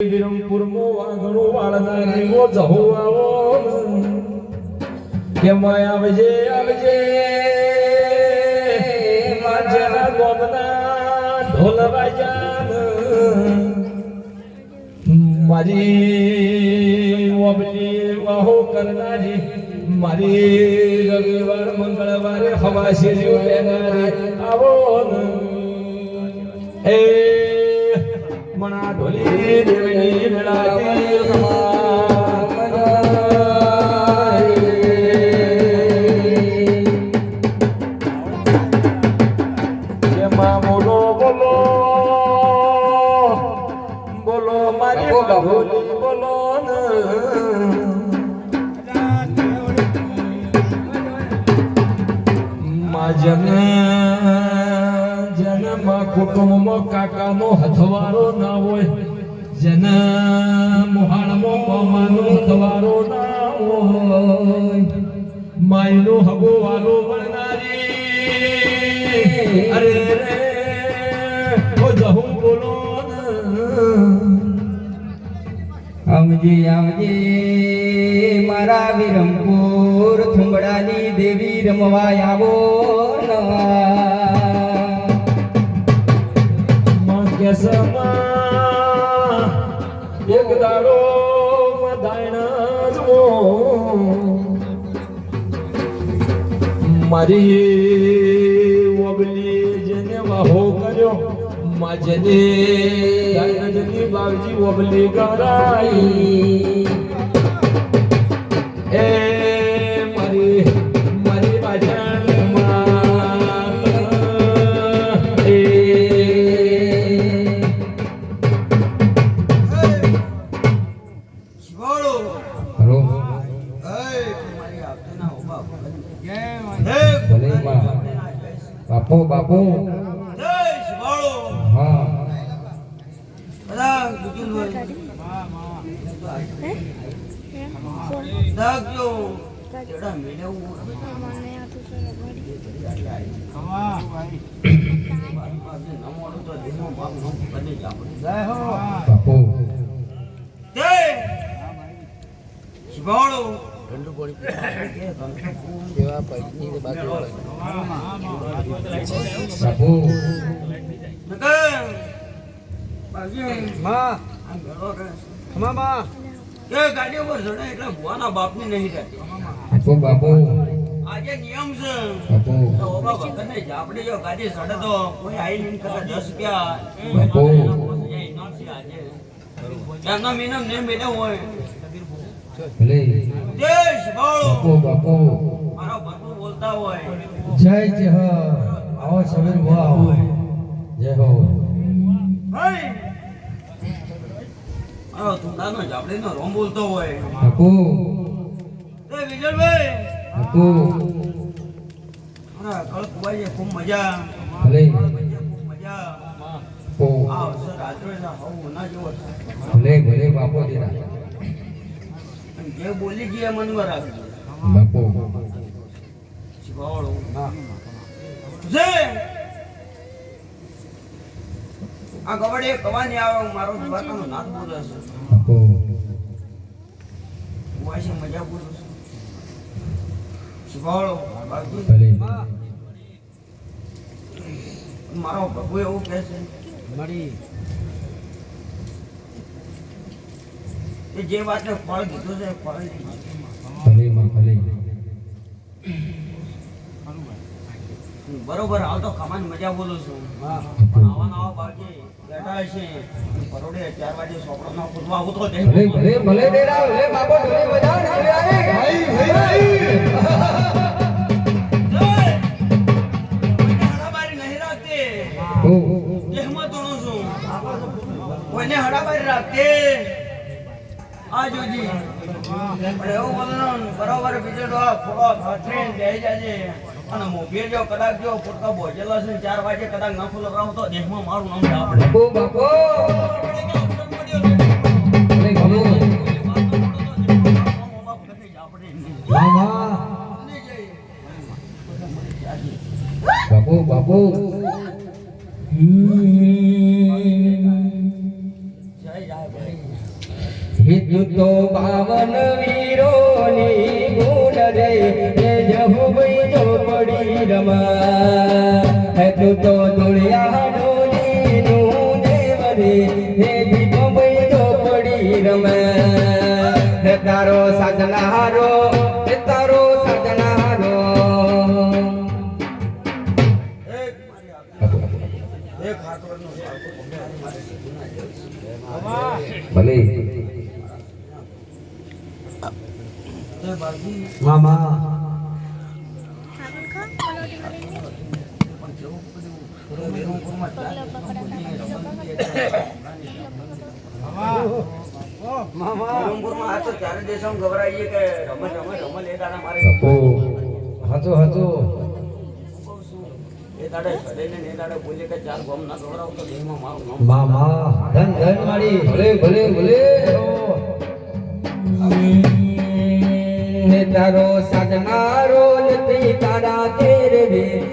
વિરમપુર મો વાગણો વાળના રીવો જહો આવો કે માય આવજે આવજે માજના ગોમના ઢોલ વાજાન મારી ઓબલી વાહો કરનારી મારી રવિવાર મંગળવારે હવા શેરીઓ લેનારી આવો એ મણા ઢોલી દેવની મેળાતી જેમાં બોલો બોલો બોલો મારી ઢોલી બોલો જન્મ કુટુંબમાં કાકાનો હથવારો ના હોય મોહાણમાં મામાનો હથવારો ના હોય માયનો હગો વાલો વણનારી અરે રે ઓ જહું બોલો આવજે આવજે મારા વિરમપુર થુંબડાની દેવી રમવા આવો એક દાડો મદાયણા મારી ઓબલી જેને વાહો કર્યો માજને દાયનાની બાવજી ઓબલી ગરાઈ એ મારી મારી બાજણ બાપુ બાપુ હા બાપની નહીં રહેતી બાપુ આજે નિયમ છે આપણે જો ગાડી સડે તો કોઈ આઈ નહીં કરે 10 રૂપિયા એમના મિનિમમ ને મેલે હોય દેશ બાળો બાપુ મારો બાપુ બોલતા હોય જય જય હો આવો સમીર ભો આવો જય હો ભાઈ મારો તુંડાનો જાબડીનો રોમ બોલતો હોય બાપુ એ વિજયભાઈ બાપુ મારા કળકુવાઈએ ખૂબ મજા ભલે ખૂબ મજા ઓ આ અવસર રાજોના હવું ના જેવો ભલે ભલે બાપુ દીરા જે બોલી ગઈ મનમાં રાખજો બાપુ શિવાળો જે આ ગવડે કવાની આવે મારો જીવાતાનો નાથ બોલે છે બાપુ વાસી મજા બોલું છું શિવાળો બાપજી ભલે મારો પ્રભુ એવું કહે છે મળી કે જે વાતને ફળ કીધું છે ફળ નહીં ભલે માં ભલે બરોબર હાલ તો કમાન મજા બોલું છું પણ આવા નવા બાકી બેઠા છે પરોડે 4 વાગે સોપડો ખુદવા આવતો દે ભલે ભલે ભલે દેરા ભલે બાપો ભલે બજાવ ને ભલે આવે ભાઈ ભાઈ હડાબારી નહીં રાખતી ઓ દેહમાં તોડું છું કોઈને હડાબારી રાખતી આ જોજી પણ એવું બોલવાનું બરાબર બીજો ફોડો ખાતરીને બેહી જાજે અને મોભી જો કદાચ જો ફોટકા બોજેલા છે 4 વાગે કદાચ ન ફૂલ રાવ તો દેહમાં મારું નામ આપણે બાપુ બાપુ ભલે ભલે મામા બાપુ બાપુ જય જય ભાઈ હિતુ તો 52 વીરોની ગુણ રે એ જહુ ભાઈ ચોપડી રમા હે તું તો દુનિયાનો દીનું દેવ રે હે દીવો ભાઈ ચોપડી રમા હે તારો સજનારો હે તારો સજનારો એક હાથવડનો ભલે એ બાજી મામા રંગપુરમાં આ તો ચારે દેશોમાં ગભરાઈએ કે રમત એ દાડા મારે ઓ હાચો હાચો એ દાડે સડેને એ દાડે બોલે કે ચાર ગોમ ના ગભરાવ તો દેહમાં મારું નામ મામા ધન ધન મારી ભલે ભલે ભલે હે તારો સજનારો